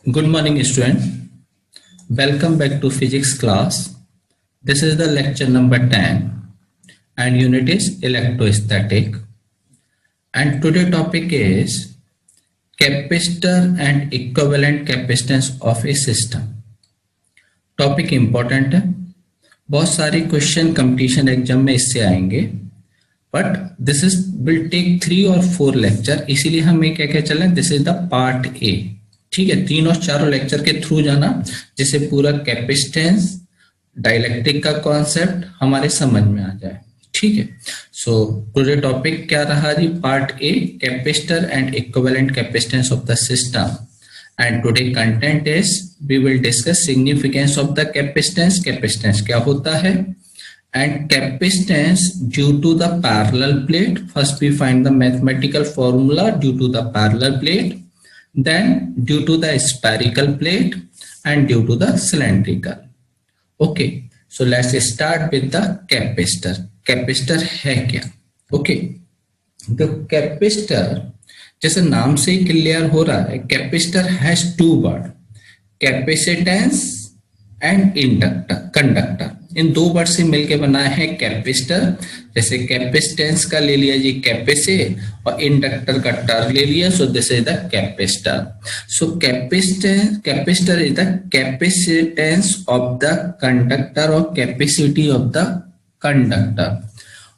Good morning, student. Welcome back to physics class. This is the lecture number 10 and unit is electrostatic. And today topic is capacitor and equivalent capacitance of a system. Topic important है, बहुत सारे question competition exam में इससे आएंगे, but this is will take 3 और 4 lecture, इसीलिए हम ये क्या चल रहे हैं, this is the part A. ठीक है, 3 और 4 लेक्चर के थ्रू जाना जिससे पूरा कैपेसिटेंस डाइलेक्ट्रिक का कॉन्सेप्ट हमारे समझ में आ जाए. ठीक है, सो टुडे टॉपिक क्या रहा जी, part A, capacitor and equivalent capacitance of the system. And today content is we will discuss significance of the capacitance. Capacitance क्या होता है and capacitance due to the parallel plate. First we find the mathematical formula due to the parallel plate, then due to the spherical plate and due to the cylindrical. Okay, so let's start with the capacitor. Capacitor है क्या? Okay, the capacitor जैसे नाम से ही clear हो रहा है, capacitor has 2 word, capacitance and inductor, conductor. In 2 word से मिलकर बना है कैपेसिटर. जैसे कैपेसिटेंस का ले लिया जी कैपेसे और इंडक्टर का टर ले लिया, सो this is the capacitor. So capacitor is the capacitance of the conductor और कैपेसिटी ऑफ द कंडक्टर.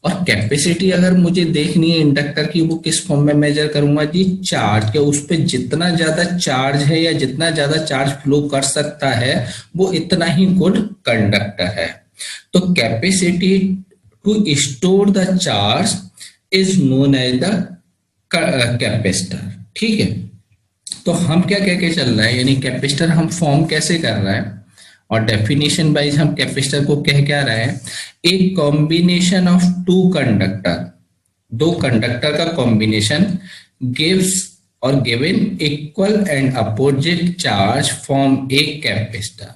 और कैपेसिटी अगर मुझे देखनी है इंडक्टर की, वो किस फॉर्म में मेजर करूंगा जी, चार्ज के. उस पे जितना ज्यादा चार्ज है या जितना ज्यादा चार्ज फ्लो कर सकता है वो इतना ही गुड कंडक्टर है. तो capacity to store the charge is known as the capacitor. ठीक है, तो हम क्या कह के चल रहे हैं, यानी कैपेसिटर हम फॉर्म कैसे कर रहे हैं और डेफिनेशन वाइज हम कैपेसिटर को कह क्या रहे हैं, एक कॉम्बिनेशन ऑफ 2 कंडक्टर, 2 कंडक्टर का कॉम्बिनेशन गिव्स और given equal and opposite charge form a capacitor.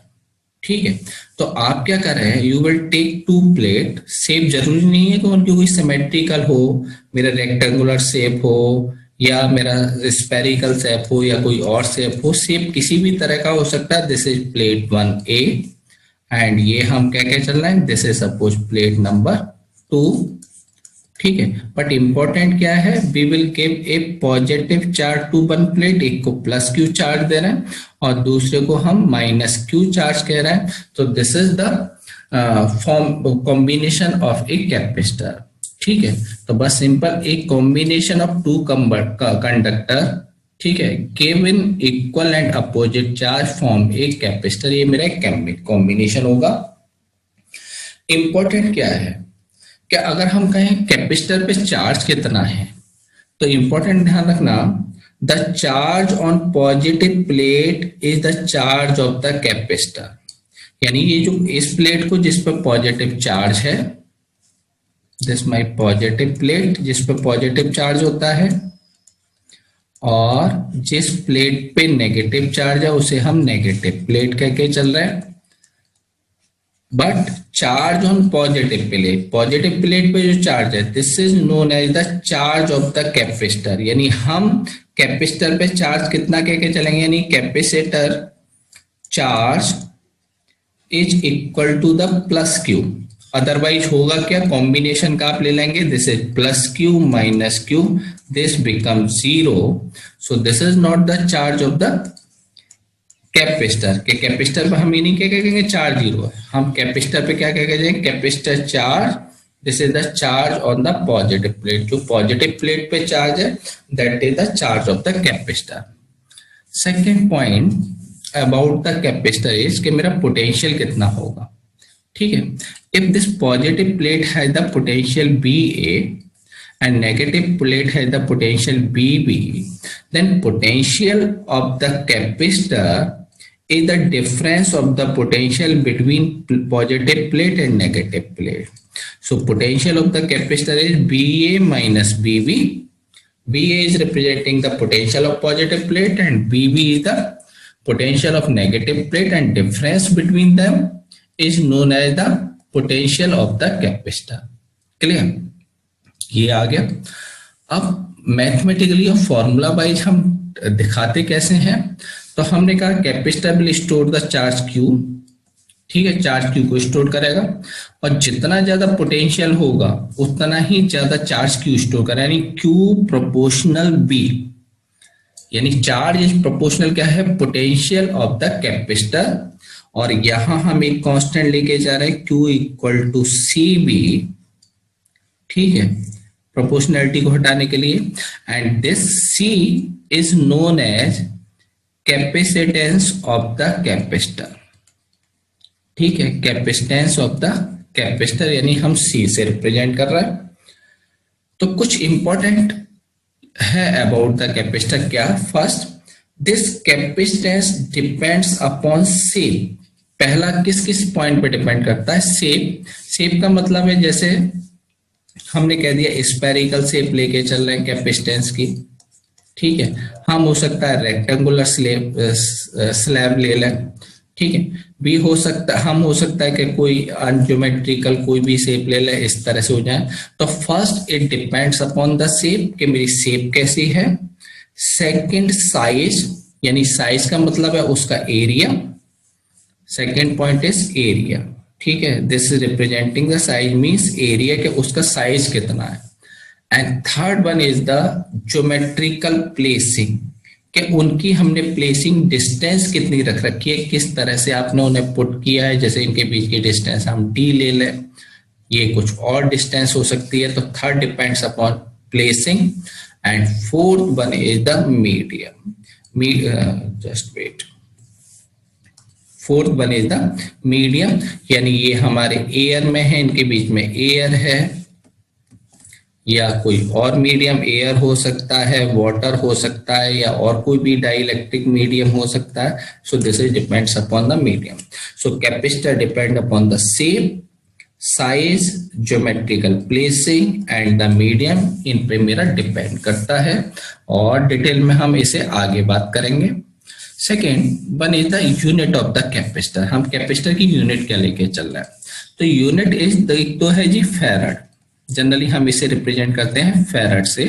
ठीक है, तो आप क्या कर रहे हैं, you will take 2 plate. Shape जरूरी नहीं है कि उनकी कोई सिमेट्रिकल हो, मेरा रेक्टेंगुलर शेप हो या मेरा स्फेरिकल शेप हो या कोई और शेप हो, शेप किसी भी तरह का हो सकता है. This is plate 1A and ये हम क्या क्या चल रहे हैं, this is suppose plate number 2. ठीक है, बट इंपॉर्टेंट क्या है, we will give a positive charge to one plate. एक को प्लस क्यू चार्ज दे रहे हैं और दूसरे को हम माइनस क्यू चार्ज कह रहे हैं. तो this is the form combination of A capacitor. ठीक है, तो बस सिंपल एक कॉम्बिनेशन ऑफ 2 कंडक्टर, ठीक है, given equal and opposite charge form एक कैपेसिटर. ये मेरा एक कॉम्बिनेशन होगा. इंपॉर्टेंट क्या है, क्या अगर हम कहें कैपेसिटर पे चार्ज कितना है, तो इंपॉर्टेंट ध्यान रखना, the charge on positive plate is the charge of the capacitor. यानी ये जो इस प्लेट को जिस पर पॉजिटिव चार्ज है, दिस माई पॉजिटिव प्लेट जिस पे पॉजिटिव चार्ज होता है, और जिस प्लेट पे नेगेटिव चार्ज है उसे हम नेगेटिव प्लेट कह के चल रहे हैं. But charge on positive plate पे जो चार्ज है, this is known as the charge of the capacitor. यानी हम कैपेसिटर पे चार्ज कितना कह के चलेंगे, यानी capacitor charge is equal to the plus Q. Otherwise होगा क्या, कॉम्बिनेशन का आप ले लेंगे, this is plus Q minus Q, this become 0. So this is not the charge of the capacitor. के कैपेसिटर पर हम ये नहीं क्या कहेंगे चार्ज 0 है, हम कैपेसिटर पे क्या कहेंगे, capacitor charge, this is the charge on the positive plate. जो पॉजिटिव प्लेट पे चार्ज है that is the charge of the capacitor. Second point about the capacitor is कि मेरा पोटेंशियल कितना होगा. ठीक है, if this positive plate has the potential BA and negative plate has the potential BB, then potential of the capacitor is the difference of the potential between positive plate and negative plate. So potential of the capacitor is BA minus BB. BA is representing the potential of positive plate and BB is the potential of negative plate, and difference between them is known as the potential of the capacitor. Clear, ये आ गया. अब mathematically और formula wise हम दिखाते कैसे हैं, तो हमने कहा capacitor will store the charge Q, ठीक है, चार्ज क्यू को स्टोर करेगा और जितना ज्यादा पोटेंशियल होगा उतना ही ज्यादा चार्ज क्यू स्टोर करेगा, यानी क्यू प्रोपोर्शनल बी, यानी चार्ज इज प्रोपोर्शनल क्या है, पोटेंशियल ऑफ द कैपेसिटर। और यहां हम एक कांस्टेंट लेके जा रहे हैं Q equal to C V, ठीक है, प्रोपोर्शनैलिटी को हटाने के लिए। And this C is known as capacitance of the capacitor, ठीक है, कैपेसिटेंस ऑफ द कैपेसिटर, यानी हम C से रिप्रेजेंट कर रहे हैं। तो कुछ इंपॉर्टेंट है अबाउट द कैपेसिटर, क्या, first this capacitance depends upon shape. पहला किस किस पॉइंट पे डिपेंड करता है, शेप। शेप का मतलब है जैसे हमने कह दिया स्फेरिकल शेप लेके चल रहे हैं कैपेसिटेंस की, ठीक है, हम हो सकता है रेक्टेंगुलर स्लैब ले लें, ठीक है, भी हो सकता, हम हो सकता है कि कोई अनज्योमेट्रिकल कोई भी शेप ले ले, इस तरह से हो जाए। तो first it depends upon the shape, कि मेरी शेप कैसी है। सेकंड साइज, यानी साइज का मतलब है उसका area, second point is area, ठीक है, this is representing the size means area, के उसका साइज कितना है। And third one is the geometrical placing, कि उनकी हमने प्लेसिंग डिस्टेंस कितनी रख रखी है, किस तरह से आपने उन्हें पुट किया है, जैसे इनके बीच की डिस्टेंस हम d ले लें, ये कुछ और डिस्टेंस हो सकती है। तो third depends upon placing and fourth one is the medium, just wait, fourth one is the medium, यानी ये हमारे एयर में है, इनके बीच में एयर है या कोई और मीडियम, एयर हो सकता है, वाटर हो सकता है, या और कोई भी डाइलेक्ट्रिक मीडियम हो सकता है। So this is depends upon the medium. So capacitor depend upon the shape, size, geometrical placing and the medium, इन पे मेरा डिपेंड करता है, और डिटेल में हम इसे आगे बात करेंगे। Second one is the unit of the capacitor, हम कैपेसिटर की यूनिट क्या लेके चल रहे हैं। तो यूनिट इज तो है जी फैराड, जनरली हम इसे रिप्रेजेंट करते हैं फैराड से,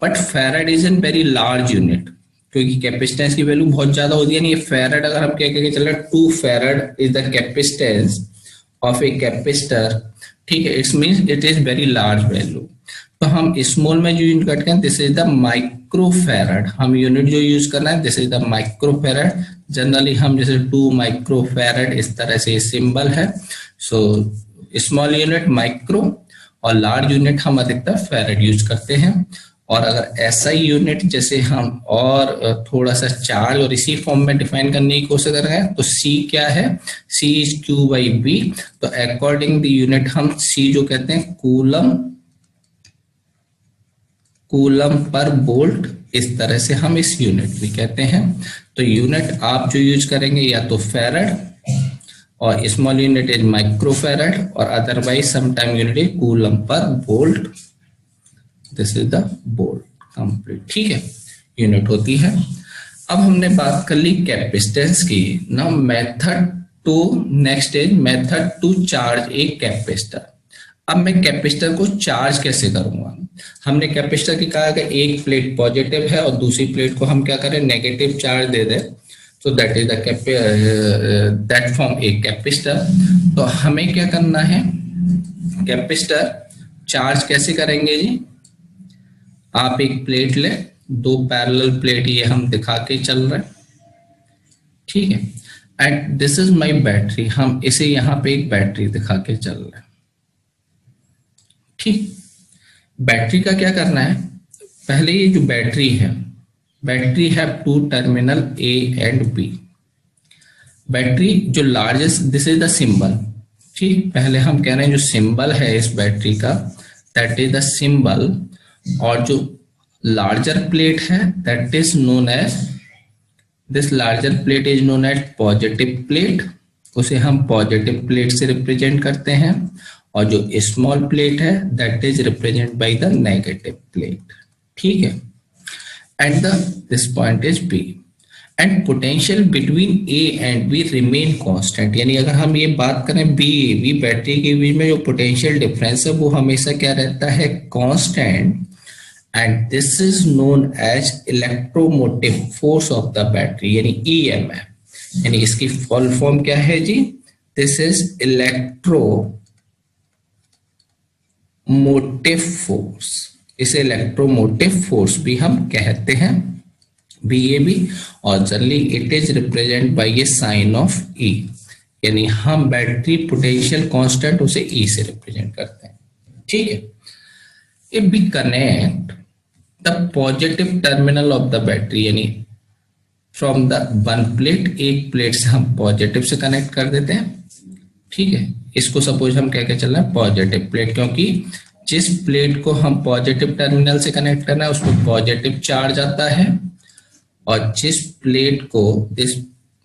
but farad is an very large unit, क्योंकि कैपेसिटेंस की वैल्यू बहुत ज्यादा होती है। नहीं, फैराड अगर हम क्या कह के चल रहे हैं, 2 farad is the capacitance of A capacitor, ठीक है, it's means it is very large value. तो हम स्मॉल में जो यूनिट करते हैं, दिस इज द माइक्रोफैराड, हम यूनिट जो यूज करना है this is the microfarad. Generally हम जैसे 2 माइक्रोफैराड इस तरह से सिंबल है। सो स्मॉल यूनिट माइक्रो और लार्ज यूनिट हम अधिकतर फैराड यूज करते हैं। और अगर एसआई यूनिट जैसे हम और थोड़ा सा चार्ज और इसी फॉर्म में डिफाइन करने की कोशिश कर रहे हैं, तो सी क्या है, सी इज क्यू बाई बी। तो अकॉर्डिंग द यूनिट हम सी जो कहते हैं कूलम पर वोल्ट, इस तरह से हम इस यूनिट भी कहते हैं। तो यूनिट आप जो यूज करेंगे या तो फैराड, और स्मॉल यूनिट इज माइक्रोफैराड, और otherwise sometime unit is coulomb per volt, this is the volt complete, ठीक है, यूनिट होती है। अब हमने बात कर ली कैपेसिटेंस की। Now method two, next is method two charge a capacitor. अब मैं कैपेसिटर को चार्ज कैसे करूंगा। हमने कैपेसिटर की कहा कि एक प्लेट पॉजिटिव है और दूसरी प्लेट को हम क्या करें, नेगेटिव चार्ज दे दें, तो that is that form a capacitor. तो हमें क्या करना है, कैपेसिटर चार्ज कैसे करेंगे जी। आप एक प्लेट ले, 2 पैरेलल प्लेट ये हम दिखा के चल रहे हैं, ठीक है, and this is my battery, हम इसे यहाँ पे एक बैटरी दिखा के चल रहे हैं, ठीक। बैटरी का क्या करना है, पहले ये जो बैटरी है 2 terminal A and B. Battery जो largest, this is the symbol, ठीक, पहले हम कह रहे हैं जो सिंबल है इस बैटरी का दैट इज द सिंबल, और जो लार्जर प्लेट है that is known as, this larger plate is known as positive plate, उसे हम पॉजिटिव प्लेट से रिप्रेजेंट करते हैं। और जो स्मॉल प्लेट है that is represent by the negative plate, ठीक है। At the this point is B, and potential between A and B remain constant, यानी अगर हम ये बात करें बी बैटरी के बीच में जो पोटेंशियल डिफरेंस है वो हमेशा क्या रहता है, constant. And this is known as electromotive force of the battery, यानी EMF। यानी इसकी फुल फॉर्म क्या है जी? This is electromotive force. इसे इलेक्ट्रोमोटिव फोर्स भी हम कहते हैं, BAB, और generally it is represent by a sign of E। यानी हम बैटरी पोटेंशियल कांस्टेंट उसे E से रिप्रेजेंट करते हैं, ठीक है। If we connect the positive terminal of the battery, यानी फ्रॉम द वन प्लेट, एक प्लेट से हम पॉजिटिव से कनेक्ट कर देते हैं, ठीक है। इसको सपोज हम कह के चल रहे हैं पॉजिटिव प्लेट, क्योंकि जिस प्लेट को हम पॉजिटिव टर्मिनल से कनेक्ट करना है उसमें पॉजिटिव चार्ज आता है, और जिस प्लेट को इस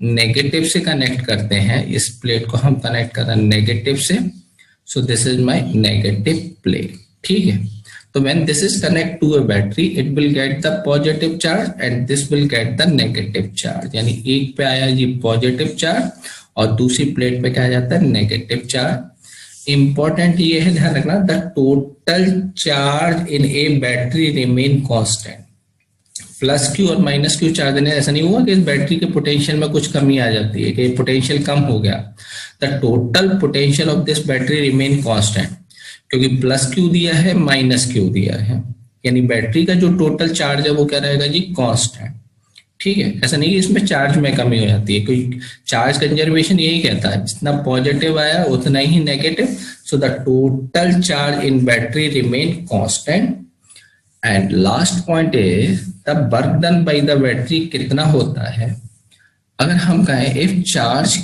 नेगेटिव से कनेक्ट करते हैं, इस प्लेट को हम कनेक्ट कर रहे हैं नेगेटिव से, so this is my negative plate, ठीक है। तो when this is connect to a battery, it will get the positive charge and this will get the negative charge. यानी एक पे आया जी पॉजिटिव चार्ज और दूसरी प्लेट पे क्या आ जाता है? Negative charge. इंपॉर्टेंट ये है ध्यान रखना, the total charge in A battery remain constant. Plus Q और माइनस क्यू चार्ज देने ऐसा नहीं हुआ कि इस बैटरी के पोटेंशियल में कुछ कमी आ जाती है, कि पोटेंशियल कम हो गया। The total potential of this battery remain constant, क्योंकि प्लस क्यू दिया है, माइनस क्यू दिया है, यानी बैटरी का जो टोटल चार्ज है वो क्या रहेगा जी? कांस्टेंट, ठीक है। ऐसा नहीं कि इसमें चार्ज में कमी हो जाती है, कोई चार्ज कंजर्वेशन यही कहता है जितना पॉजिटिव आया उतना ही negative, so the total charge in battery remain constant. And last point is the work done by the battery कितना होता है? अगर हम कहें if charge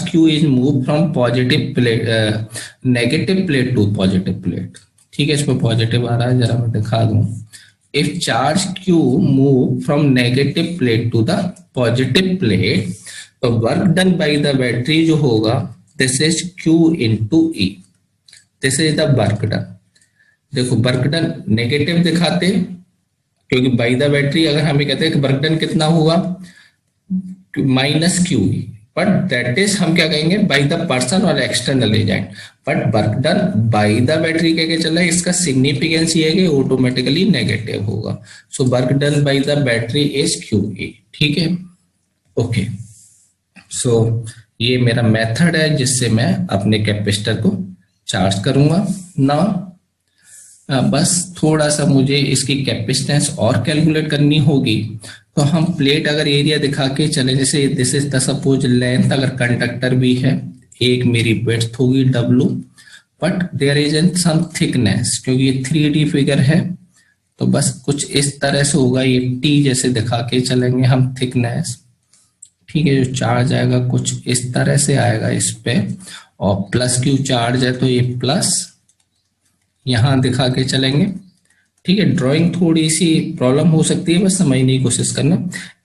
Q is move from positive plate, negative plate to positive plate, ठीक है। इसमें positive आ रहा है, जरा मैं दिखा दूं। If charge Q move from negative plate to the positive plate, तो work done by the battery जो होगा, this is Q into E, this is the work done. देखो वर्क डन नेगेटिव दिखाते, क्योंकि बाई द बैटरी अगर हमें कहते हैं कि वर्क डन कितना हुआ, minus Q, but that is हम क्या कहेंगे? बाई द पर्सन और external agent. But work done by the battery कह के चला, इसका सिग्निफिकेंस ये है कि ऑटोमेटिकली नेगेटिव होगा। So work done by the battery is QE, ठीक है, ओके। सो ये मेरा मेथड है जिससे मैं अपने कैपेसिटर को चार्ज करूंगा ना। बस थोड़ा सा मुझे इसकी कैपेसिटेंस और कैलकुलेट करनी होगी। तो हम प्लेट अगर एरिया दिखा के चले, जैसे this is the suppose length, अगर कंडक्टर भी है, एक मेरी विड्थ होगी W, but there is an some thickness, क्योंकि ये 3D फिगर है तो बस कुछ इस तरह से होगा, ये T जैसे दिखा के चलेंगे हम थिकनेस, ठीक है। जो चार्ज आएगा कुछ इस तरह से आएगा इस पे, और प्लस क्यू चार्ज है तो ये प्लस यहां दिखा के चलेंगे, ठीक है। ड्राइंग थोड़ी सी प्रॉब्लम हो सकती है, बस समझने की कोशिश करना।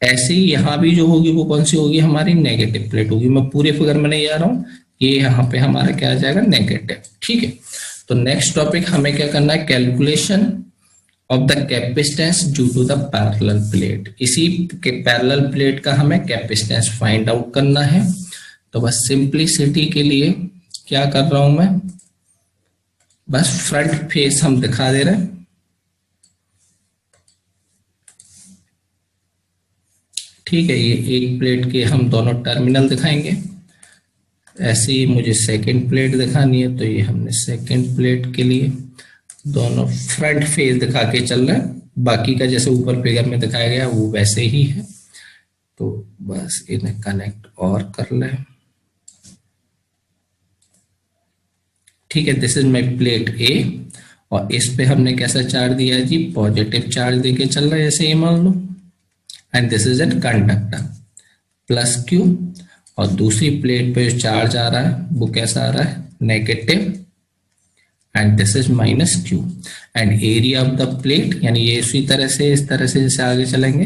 ऐसे ही यहाँ भी जो होगी वो कौन सी होगी? हमारी नेगेटिव प्लेट होगी। मैं पूरे फिगर में नहीं आ रहा हूँ, ये यहाँ पे हमारा क्या आ जाएगा? नेगेटिव, ठीक है। तो नेक्स्ट टॉपिक हमें क्या करना है? Calculation of the capacitance due to the parallel plate. इसी के पैरेलल प्लेट का हमें कैपेसिटेंस फाइंड आउट करना है। तो बस सिंपलिसिटी के लिए क्या कर रहा हूं मैं, बस फ्रंट फेस हम दिखा दे रहे हैं, ठीक है। ये एक प्लेट के हम दोनों टर्मिनल दिखाएंगे। ऐसे ही मुझे सेकंड प्लेट दिखानी है, तो ये हमने सेकंड प्लेट के लिए दोनों फ्रंट फेस दिखा के चल रहे हैं। बाकी का जैसे ऊपर फिगर में दिखाया गया वो वैसे ही है। तो बस इन्हें कनेक्ट और कर लें, ठीक है। This is my plate A, और इस पे हमने कैसा चार्ज दिया है जी? पॉजिटिव चार्ज देके चल रहा है, ऐसे ही मान लो। And this is an conductor plus Q, और दूसरी प्लेट पे जो चार्ज आ रहा है वो कैसा आ रहा है? Negative, and this is minus Q। And area of the plate, यानी ये इसी तरह से, इस तरह से जैसे आगे चलेंगे,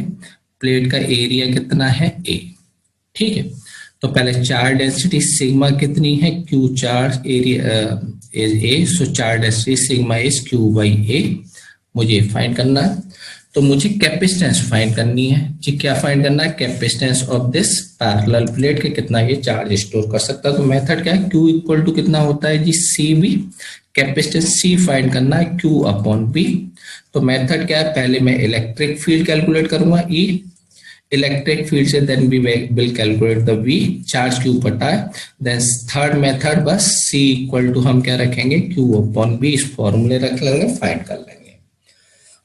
प्लेट का एरिया कितना है? A, ठीक है। तो पहले चार्ज डेंसिटी सिग्मा कितनी है? Q charge area is A, so charge density sigma is Q by A, मुझे फाइंड करना है। तो मुझे कैपेसिटेंस फाइंड करनी है जी। क्या फाइंड करना है? Capacitance of this parallel plate के कितना ये चार्ज स्टोर कर सकता है। तो मेथड क्या है? Q इक्वल टू कितना होता है जी? CB, कैपेसिटेंस C फाइंड करना है Q अपॉन B। तो मेथड क्या है, पहले मैं इलेक्ट्रिक फील्ड कैलकुलेट करूंगा E, इलेक्ट्रिक फील्ड से then we will calculate the V, charge Q पता है। देन थर्ड मेथड बस C इक्वल टू हम क्या रखेंगे, Q अपॉन B, इस फॉर्मूले रख लेंगे, फाइंड कर लेंगे।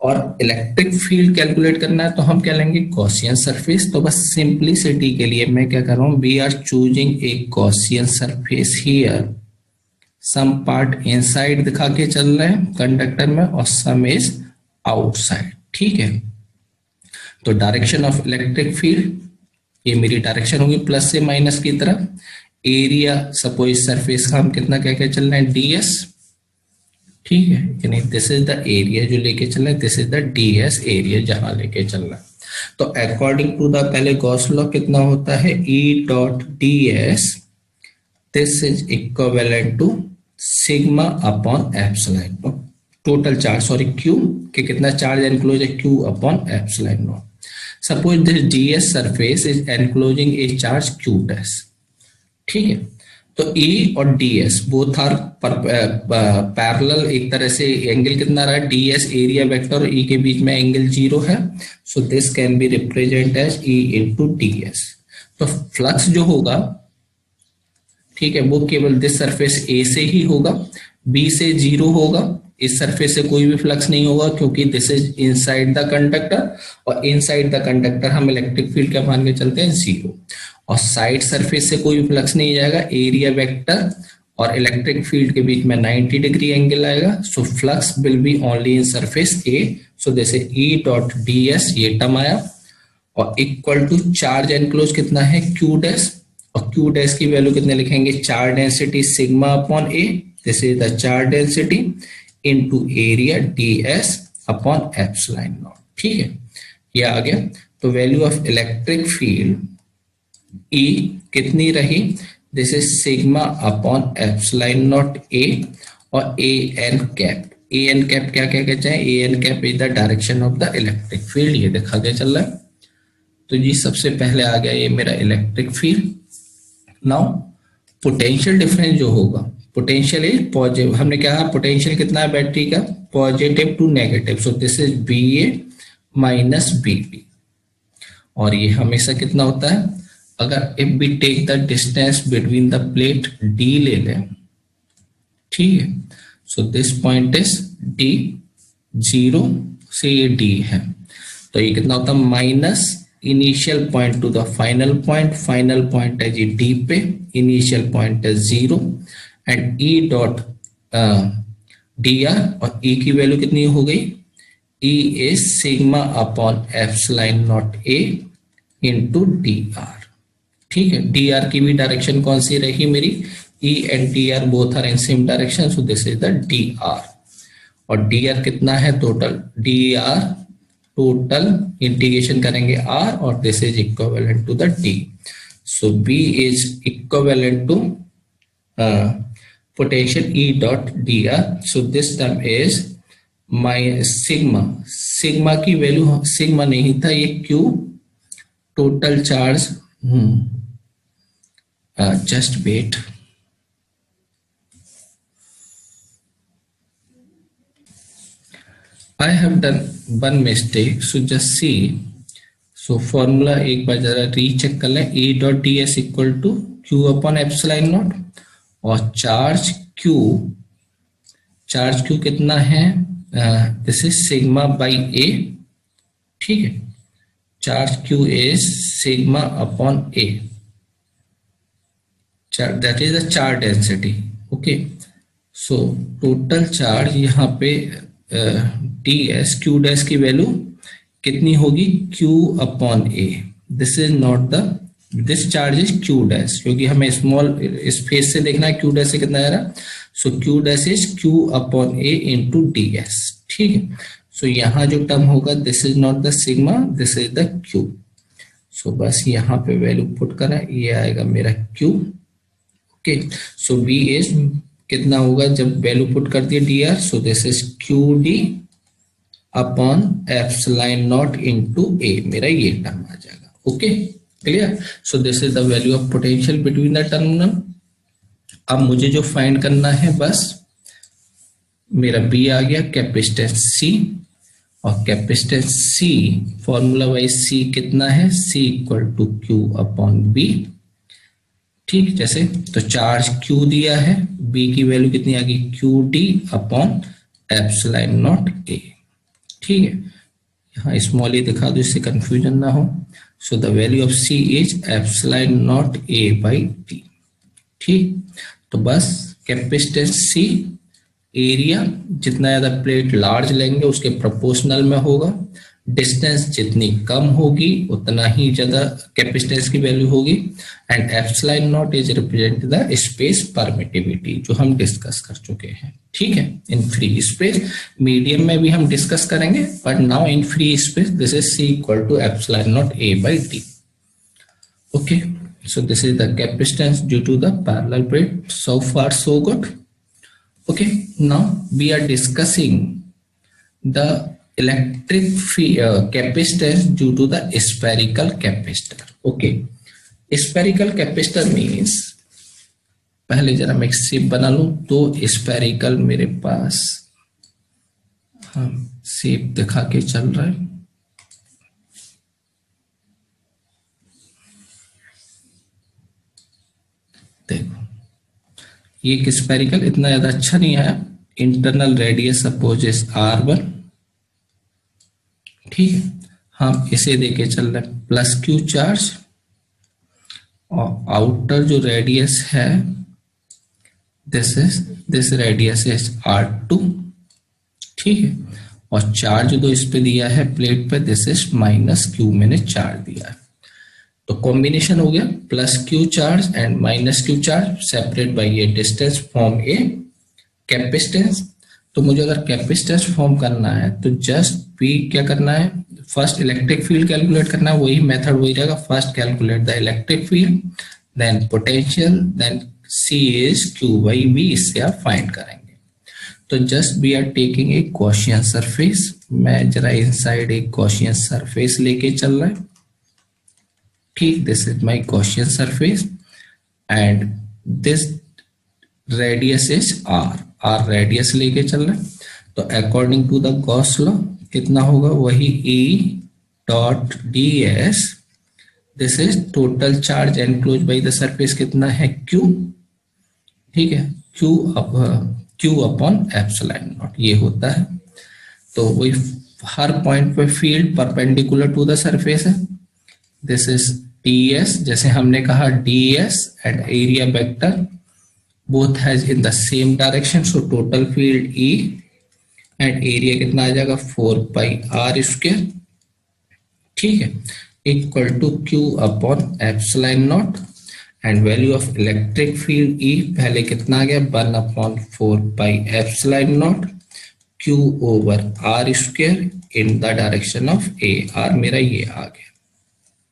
और इलेक्ट्रिक फील्ड कैलकुलेट करना है तो हम क्या लेंगे, गॉसियन सरफेस। तो बस सिंपलिसिटी के लिए मैं क्या कर रहा हूँ, we are choosing a Gaussian surface here, some part inside दिखा के चल रहे हैं कंडक्टर में और सम इज आउटसाइड। ठीक है, तो डायरेक्शन ऑफ इलेक्ट्रिक फील्ड, ये मेरी डायरेक्शन होगी प्लस से माइनस की तरफ। एरिया सपोज सरफेस का हम कितना क्या क्या चल रहे हैं, ds। ठीक है, यानी दिस इज द एरिया जो लेके चल रहा है, this is the ds area जहां लेके चल रहा है। तो अकॉर्डिंग टू द पहले गॉस लॉ कितना होता है, E dot ds, this is equivalent to sigma upon epsilon total charge, sorry Q के कितना चार्ज एनक्लोज है, Q upon epsilon naught. Suppose this ds surface is enclosing a charge Q dash. ठीक है, तो E और ds both are parallel, एक तरह से एंगल कितना रहा है, ds एरिया वेक्टर और E के बीच में एंगल 0 है। So this can be represent as E into ds। तो फ्लक्स जो होगा, ठीक है, वो केवल दिस सरफेस A से ही होगा, B से 0 होगा, इस सरफेस से कोई भी फ्लक्स नहीं होगा क्योंकि this is inside the conductor, और इनसाइड द कंडक्टर हम इलेक्ट्रिक फील्ड क्या मान के चलते हैं, 0। और साइड सरफेस से कोई भी फ्लक्स नहीं जाएगा, एरिया वेक्टर और इलेक्ट्रिक फील्ड के बीच में 90 डिग्री एंगल आएगा। So flux will be only in surface A। सो जैसे E डॉट ds ये टर्म आया, और इक्वल टू चार्ज एनक्लोज कितना है, Q डैश, और Q डैश की वैल्यू कितने लिखेंगे, charge density sigma upon A, this is the charge density into area ds upon epsilon not. ठीक है, ये आ गया। तो value of electric field E कितनी रही, this is sigma upon epsilon naught A, और a n cap, a n cap क्या क्या कहते हैं, a n cap is the direction of the electric field, ये देखा गया चल रहा है। तो जी सबसे पहले आ गया ये मेरा electric field. Now potential difference जो होगा, पोटेंशियल इज पॉजिटिव, हमने कहा पोटेंशियल कितना है बैटरी का, positive to negative. So this is BA minus BB, और ये हमेशा कितना होता है, अगर if we take the distance between the plate D ले लें, ठीक है, so this point is D, 0 से ये D है, तो ये कितना होता है, minus initial point two the final point, final point है जी D पे, इनिशियल पॉइंट है 0, एंड E डॉट dr, और E की वैल्यू कितनी हो गई, E is sigma upon epsilon naught A into dr। ठीक है, dr की भी डायरेक्शन कौन सी रही मेरी, E and dr both are in same direction, so this is the dr। और dr कितना है टोटल, dr टोटल इंटीग्रेशन करेंगे r, और this is equivalent to the d। सो b is equivalent to potential E dot dr, so this term is my sigma, sigma की value sigma नहीं था, ये Q total charge, just wait, I have done one mistake, so just see, so formula एक बार जरा recheck कर लें, E dot ds equal to Q upon epsilon naught, और charge Q कितना है, this is sigma by A। ठीक है, charge Q is sigma upon A, that is the charge density. Okay, so total charge यहाँ पे ds Q dash की value कितनी होगी, Q upon A, this is not the, this charge is Q dash, क्योंकि हमें small space से देखना है Q डैश से कितना आ रहा, सो Q dash is Q upon A into ds। ठीक है, सो यहाँ जो टर्म होगा, this is not the sigma, this is the Q। सो बस यहाँ पे वैल्यू पुट करें, ये आएगा मेरा Q। Okay, so B is कितना होगा जब वैल्यू पुट कर दिए dr, so this is QD upon epsilon not into A, मेरा ये टर्म आ जाएगा। Okay, clear, so this is the value of potential between the terminal. अब मुझे जो फाइंड करना है, बस मेरा बी आ गया, कैपेसिटेंस सी, और capacitance C formula wise C कितना है, C equal to Q upon B. ठीक, जैसे तो चार्ज क्यू दिया है, बी की वैल्यू कितनी आ गई, Q D upon epsilon naught ए। ठीक है, यहाँ स्मॉल ए दिखा दो इससे कंफ्यूजन ना हो। So the value of C is epsilon naught A by T. ठीक, तो बस कैपेसिटेंस सी एरिया जितना ज्यादा प्लेट लार्ज लेंगे उसके प्रोपोर्शनल में होगा, डिस्टेंस जितनी कम होगी उतना ही ज्यादा कैपेसिटेंस की वैल्यू होगी। And epsilon not is represent the space permittivity, जो हम डिस्कस कर चुके हैं। ठीक है, इन फ्री स्पेस, मीडियम में भी हम डिस्कस करेंगे, but now in free space this is C equal to epsilon naught A by T. Okay, so this is the capacitance due to the parallel plate. So far so good. Okay, now we are discussing the electric capacitance due to the spherical capacitor. Okay, spherical capacitor means, पहले जरा मैं shape बना लूं तो spherical मेरे पास हम shape दिखा के चल रहा है। देखो ये एक स्फेरिकल, इतना ज्यादा अच्छा नहीं आया। Internal radius suppose is R1। ठीक है, हम इसे देके चल रहे हैं प्लस क्यू चार्ज, और आउटर जो रेडियस है दिस रेडियस इज R2। ठीक है, और चार्ज जो इस पे दिया है प्लेट पे दिस इज माइनस क्यू, मैंने चार्ज दिया है। तो कॉम्बिनेशन हो गया plus Q charge and minus Q charge, separate by A distance form A capacitance. तो मुझे अगर कैपेसिटेंस फॉर्म करना है तो जस्ट भी क्या करना है, फर्स्ट इलेक्ट्रिक फील्ड कैलकुलेट करना है, वही मेथड वही रहेगा। First calculate the electric field, then potential, then C is Q by B, इससे आप फाइंड करेंगे। तो just we are taking a Gaussian surface, मैं जरा इनसाइड एक गॉसियन सरफेस लेके चल रहा है। ठीक, this is my Gaussian surface and this radius is R radius लेके चल रहा है। तो according to the Gauss law कितना होगा, वही E dot D S, this is total charge enclose by the surface कितना है, क्यू। ठीक है, क्यू अपॉन एप्सिलॉन नॉट ये होता है। तो वही हर पॉइंट पे field perpendicular to the surface है, दिस इज ds, जैसे हमने कहा ds and area vector both has in the same direction, so total field E and area कितना आ जाएगा 4 पाई r स्क्वायर। ठीक है, equal to Q upon epsilon naught and value of electric field E पहले कितना आ गया 1 upon 4 pi epsilon naught Q over r square in the direction of A, r मेरा ये आ गया।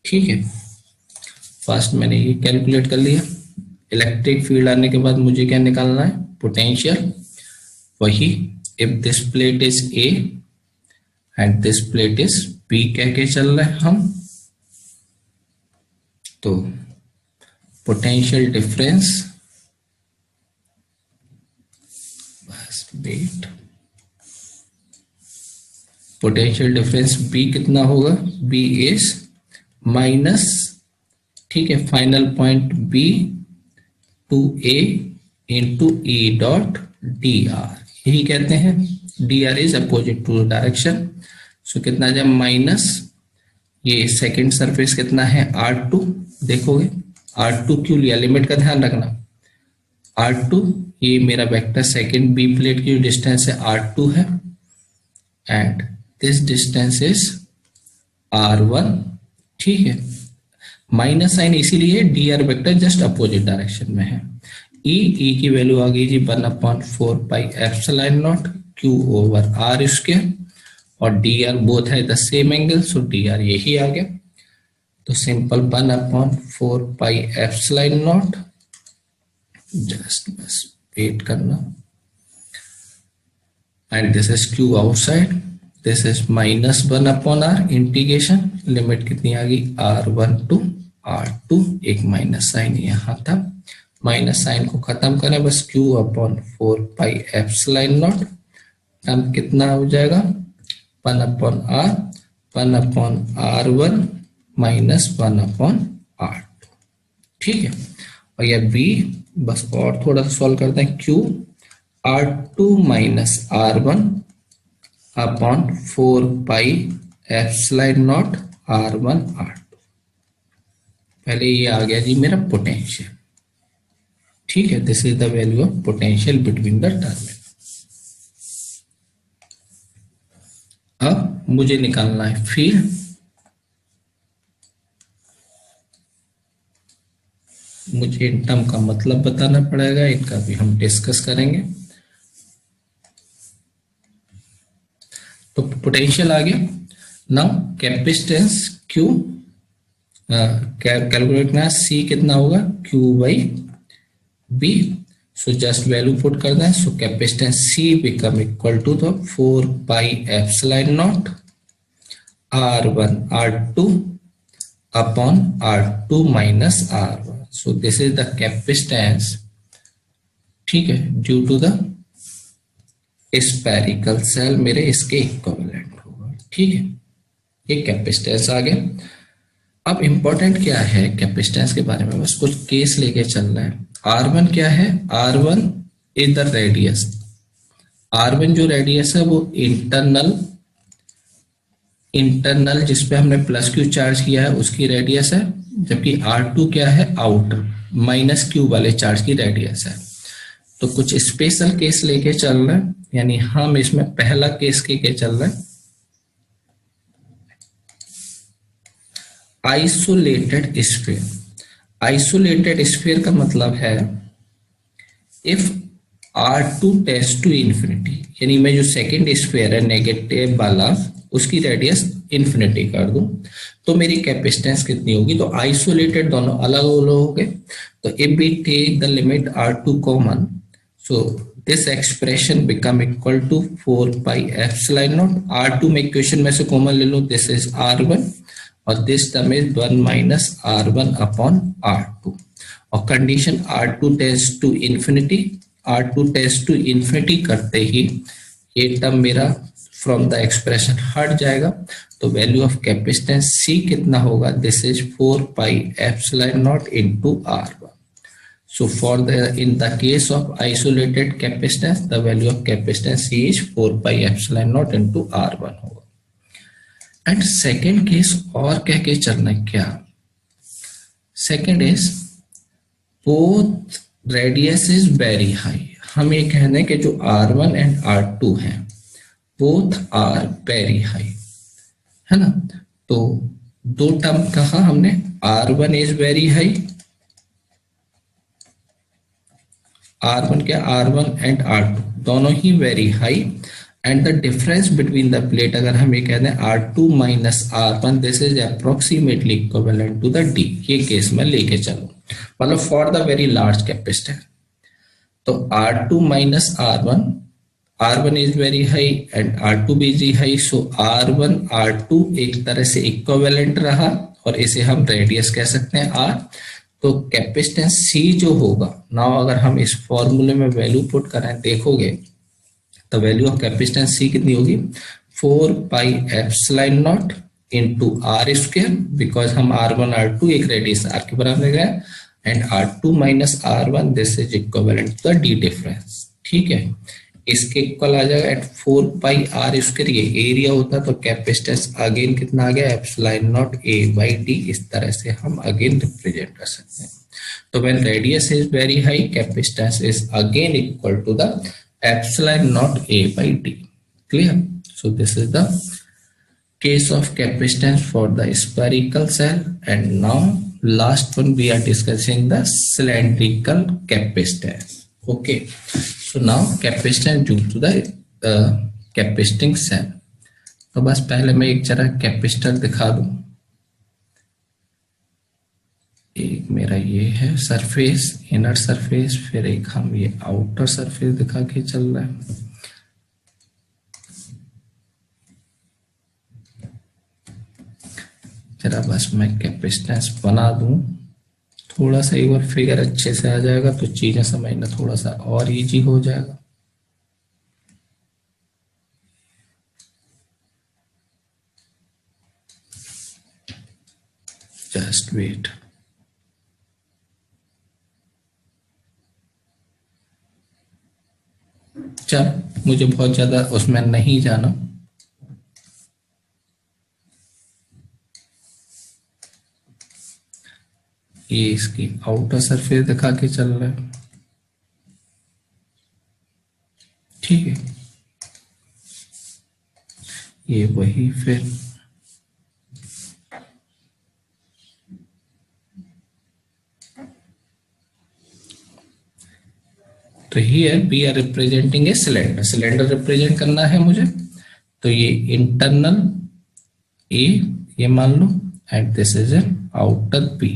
ठीक है, फर्स्ट मैंने ये कैलकुलेट कर लिया। इलेक्ट्रिक फील्ड आने के बाद मुझे क्या निकालना है, पोटेंशियल। वही if this plate is A and this plate is B कह के चल रहे हैं हम, तो पोटेंशियल डिफरेंस, बस वेट, पोटेंशियल डिफरेंस बी कितना होगा, बी इज माइनस, ठीक है, final point B to A into E dot D R, यही कहते हैं। D R is opposite to direction, so कितना जाए माइनस, ये सेकंड सरफेस कितना है R2, देखोगे R2 क्यों लिया, लिमिट का ध्यान रखना। R2 ये मेरा वेक्टर सेकंड बी प्लेट की जो डिस्टेंस है R2 है, and this distance is R1। ठीक है, माइनस साइन इसीलिए D R vector just opposite direction में है। ई की वैल्यू आ गई जी 1/4 पाई epsilon naught Q over r square, और डी आर बोथ है the same angle, so D R यही आ गया। तो simple 1/4 pi epsilon not, just बस वेट करना, and this is Q outside, this is -1/r integration, limit कितनी आ गई R1 to R2, एक माइनस साइन यहाँ था, माइनस साइन को खत्म करें बस Q/4 pi epsilon not term कितना हो जाएगा, 1/r, 1/r1 माइनस 1/r2। ठीक है, और यह b बस और थोड़ा सा सॉल्व करते हैं, q r2 minus r1 upon 4 pi epsilon naught r1 r2। पहले ये आ गया जी मेरा पोटेंशियल। ठीक है, this is the value of potential between the terminal. अब मुझे निकालना है फील्ड। मुझे इन टर्म का मतलब बताना पड़ेगा, इनका भी हम डिस्कस करेंगे। तो पोटेंशियल आ गया। नाउ कैपेसिटेंस Q कैलकुलेट करना, C कितना होगा, Q/B। So just value put कर दें। So capacitance C become equal to the 4 pi epsilon naught R1 R2 upon R2 minus R1। So this is the capacitance, ठीक है, due to the spherical shell, मेरे इसके equivalent होगा। ठीक है, ये कैपेसिटेंस आ गया। अब इंपॉर्टेंट क्या है कैपेसिटेंस के बारे में, बस कुछ केस लेके चल रहा है। R1 क्या है, R1 is the radius. R1 जो रेडियस है वो इंटरनल जिसपे हमने प्लस क्यू चार्ज किया है उसकी रेडियस है, जबकि R2 क्या है, आउटर माइनस क्यू वाले चार्ज की रेडियस है। तो कुछ स्पेशल केस लेके चल रहे हैं, यानी हम इसमें पहला केस के चल रहे हैं, आइसोलेटेड स्फीयर। आइसोलेटेड स्फीयर का मतलब है if R2 tends to infinity, यानी मैं जो सेकंड स्फीयर है नेगेटिव वाला उसकी रेडियस इंफिनिटी कर दूं तो मेरी कैपेसिटेंस कितनी होगी। तो आइसोलेटेड दोनों अलग अलग हो गए। तो if we take the limit R2 common, so this expression become equal to 4 pi epsilon naught. R2 में इक्वेशन में से कॉमन ले लो, दिस इज R1 और this term is 1 minus R1 upon R2। और condition R2 tends to infinity, R2 tends to infinity करते ही ये term मेरा फ्रॉम द एक्सप्रेशन हट जाएगा। तो वैल्यू ऑफ कैपेसिटेंस C कितना होगा, this is 4 pi epsilon not into R1। So for in the case of isolated capacitance, the value of capacitance C is 4 pi epsilon naught into R1 होगा। And second case और क्या के चलना है, क्या second is both radius is very high. हम ये कहने के जो R1 एंड R2 हैं बोथ आर वेरी हाई, है ना। तो दो टर्म कहा हमने, R1 is very high, R1 क्या, R1 एंड R2 दोनों ही very high. And the difference between the plate, अगर हम ये कहते हैं R2 minus R1, this is approximately equivalent to the D। ये केस में लेके चलो, मतलब for the very large capacitor. तो R2 minus R1, R1 is very high and R2 भी is high. So R1 R2 एक तरह से इक्विवेलेंट रहा और इसे हम रेडियस कह सकते हैं R। तो कैपेसिटेंस C जो होगा नाउ, अगर हम इस फॉर्मूले में वैल्यू पुट करें देखोगे तो वैल्यू ऑफ कैपेसिटेंस C कितनी होगी, 4 pi epsilon not into R square, because हम R1 R2 एक रेडियस R के बराबर ले गए, and R2 minus R1 this is equivalent to the D difference. ठीक है, इसके इक्वल आ जाएगा एट 4 पाई R स्क्वायर, ये एरिया होता तो कैपेसिटेंस अगेन कितना आ गया, epsilon naught A by D। इस तरह से हम अगेन रिप्रेजेंट कर सकते हैं। तो when radius is very high capacitance is again equal to the epsilon naught A by D। Clear. So this is the case of capacitance for the spherical cell, and now last one we are discussing the cylindrical capacitance. Okay, so now capacitance due to the capaciting cell। तो बस पहले मैं एक जरा capacitor दिखा दूं। एक मेरा ये है सरफेस, इनर सरफेस, फिर एक हम ये आउटर सरफेस दिखा के चल रहा है। जरा बस मैं कैपेसिटेंस बना दूं, थोड़ा सा एक बार फिगर अच्छे से आ जाएगा तो चीजें समझना थोड़ा सा और इजी हो जाएगा। Just wait. चल, मुझे बहुत ज्यादा उसमें नहीं जाना। ये इसकी आउटर सरफेस दिखा के चल रहा है, ठीक है। ये वही फिर तो here we are representing a cylinder. Cylinder represent करना है मुझे, तो ये इंटरनल ए ये मान लो, and this is an outer B.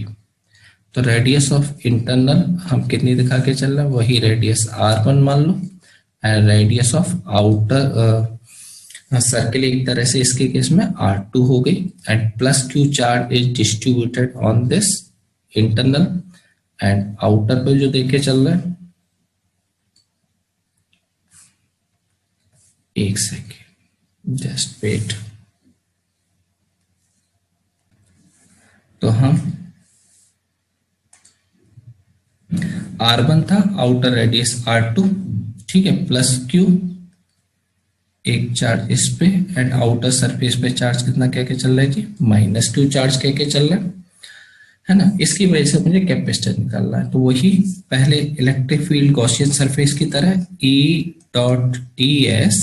तो रेडियस ऑफ इंटरनल हम कितनी दिखा के चल रहे हैं, वही रेडियस R1 मान लो, and radius of outer circle एक तरह से इसके केस में R2 हो गई, and plus Q charge is distributed on this internal, and outer पे जो देखे चल रहा है, एक सेकेंड जस्ट वेट। तो हम R1 था, आउटर रेडियस R2, ठीक है, प्लस Q एक चार्ज इस पे, एंड आउटर सरफेस पे चार्ज कितना कह के चल रहा है जी, -Q चार्ज कह के चल रहा है ना। इसकी वजह से मुझे कैपेसिटर निकालना है, तो वही पहले इलेक्ट्रिक फील्ड गॉसियन सरफेस की तरह E डॉट ds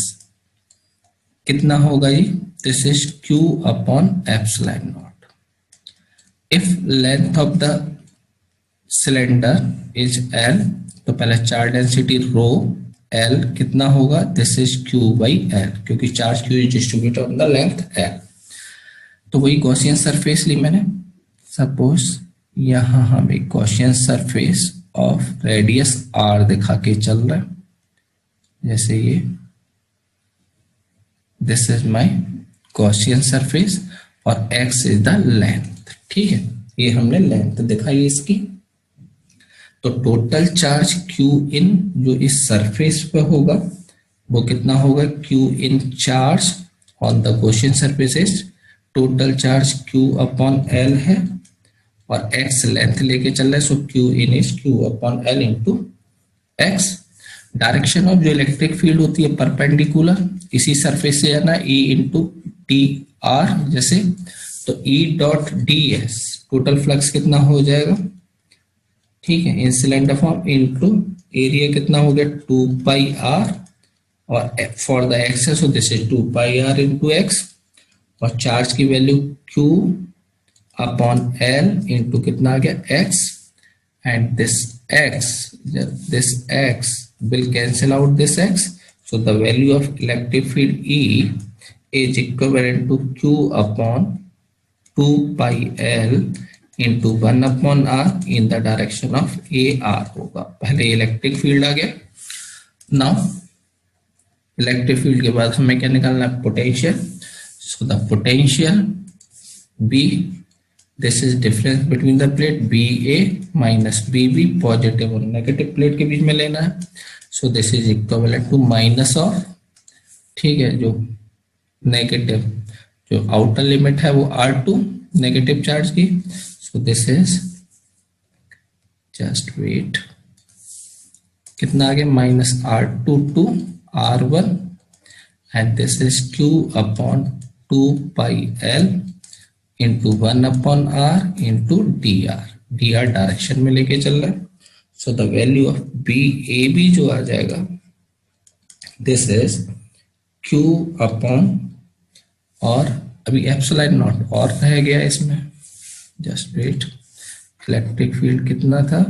कितना होगा जी, this is Q upon epsilon naught. If length of the cylinder is L, तो पहले चार्ज डेंसिटी रो L कितना होगा, this is Q by L, क्योंकि charge Q is distributed on the length L। तो वही गॉसियन सरफेस ली मैंने। Suppose यहां हम एक Gaussian surface of radius R दिखा के चल रहा है, जैसे ये this is my Gaussian surface और x इज द लेंथ, ठीक है। ये हमने लेंथ दिखाई इसकी। तो टोटल चार्ज Q इन जो इस सरफेस पे होगा वो कितना होगा, Q in charge on the Gaussian surface is total charge Q upon L है, और x लेंथ लेके चल रहा है, सो Q in is Q upon L into x। Direction of जो इलेक्ट्रिक फील्ड होती है परपेंडिकुलर, इसी सरफेस से जाना, E इंटू टी आर जैसे, तो E dot ds total flux कितना हो जाएगा, ठीक है, इन सिलेंडर फॉर्म इंटू एरिया कितना हो गया 2 पाई r, और फॉर द x है so this is 2 pi r into x, और चार्ज की value Q upon L into कितना आ गया x, and this x will cancel out this x, so the value of electric field E is equivalent to Q upon 2 pi L into 1 upon R in the direction of AR होगा। पहले electric field आ गया। Now electric field के बाद हमें क्या निकालना है, potential. So the potential B, this is difference between the plate BA minus BB, positive और नेगेटिव प्लेट के बीच में लेना है। So this is equivalent to minus of, ठीक है, जो नेगेटिव जो आउटर लिमिट है वो R2 नेगेटिव चार्ज की, so this is just wait कितना आ गया -R2 to R1, and this is Q upon 2 pi L into 1 upon R into dr direction में लेके चल रहा है। So the value of BAB जो आ जाएगा, दिस इज Q अपॉन, और अभी एप्सिलॉन नॉट और रह गया इसमें, जस्ट वेट, इलेक्ट्रिक फील्ड कितना था,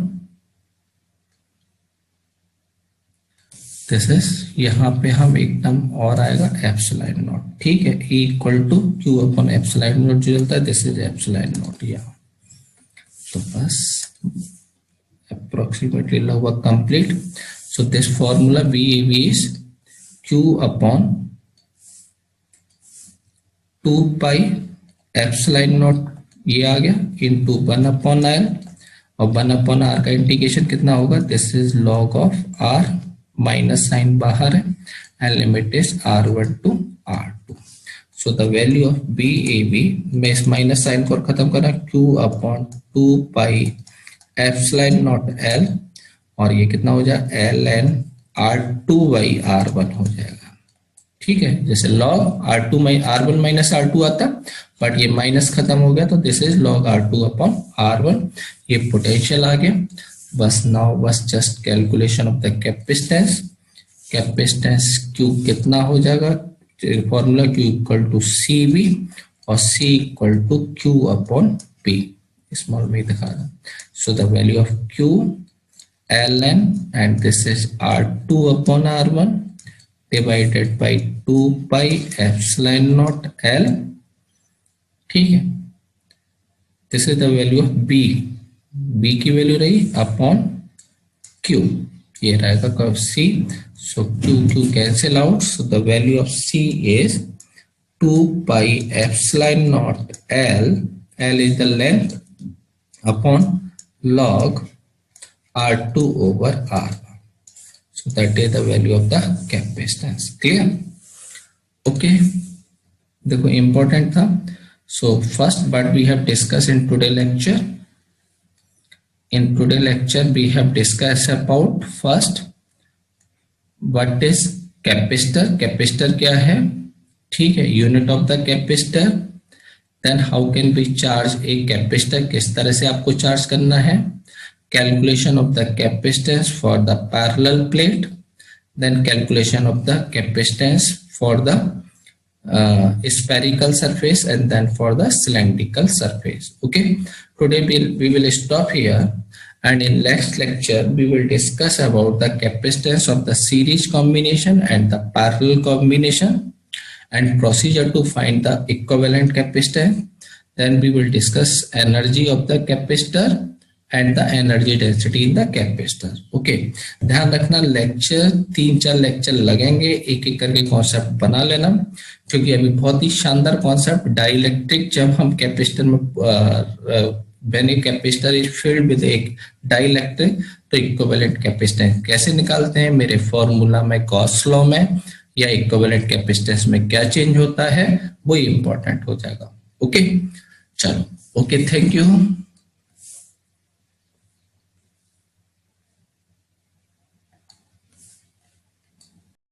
दिस इज, यहाँ पे हम एक टर्म और आएगा एप्सिलॉन नॉट, ठीक है, E equal to Q upon epsilon naught जो चलता है, दिस इज एप्सिलॉन नॉट यहाँ। तो बस अप्रोक्सीमेटली लगभग complete. So this formula BAB is Q upon 2 pi epsilon not ये आ गया इंटू 1 अपॉन R, और 1 अपॉन R का इंटीग्रेशन कितना होगा, this is log of R, minus sign बाहर है, and limit is R1 to R2। So the value of B A B में इस माइनस साइन को खत्म करना, Q upon 2 pi epsilon naught L, और ये कितना हो जाएगा L N R two by R one हो जाएगा। ठीक है, जैसे log R two R one minus R two आता, बट ये माइनस खत्म हो गया तो this is log R two upon R one. ये पोटेंशियल आ गया। बस नाउ बस just calculation of the capacitance. Capacitance Q कितना हो जाएगा, formula Q equal to C B और C equal to Q upon P, small में दिखा रहा। So the value of Q L N and this is R two upon R one divided by 2 pi epsilon naught L। ठीक है, this is the value of B। B की value रही upon Q, ये रहेगा curve C। So Q cancel out, so the value of C is 2 pi epsilon naught L, L is the length, upon log R2 over R1। So that is the value of the capacitance। Clear? Okay, देखो important था। So first but we have discussed in today lecture, we have discussed about first what is capacitor। capacitor क्या है, ठीक है, unit of the capacitor। then how can we charge a capacitor, किस तरह से आपको चार्ज करना है, calculation of the capacitance for the parallel plate, then calculation of the capacitance for the spherical surface, and then for the cylindrical surface। Okay, today we will stop here, and in next lecture we will discuss about the capacitance of the series combination and the parallel combination and procedure to find the equivalent capacitance। then we will discuss energy of the capacitor and the energy density in the capacitor। Okay, ध्यान रखना lecture 3-4 lecture लगेंगे, एक एक करके concept बना लेना, क्योंकि अभी बहुत ही शानदार कॉन्सेप्ट डाइलेक्ट्रिक, जब हम कैपेसिटर में when a capacitor is filled with एक डाइलेक्ट्रिक तो इक्विवेलेंट कैपेसिटेंस कैसे निकालते हैं, मेरे फॉर्मूला में गॉस लॉ में या इक्विवेलेंट कैपेसिटेंस में क्या चेंज होता है, वो इंपॉर्टेंट हो जाएगा। ओके, चलो, ओके, थैंक यू।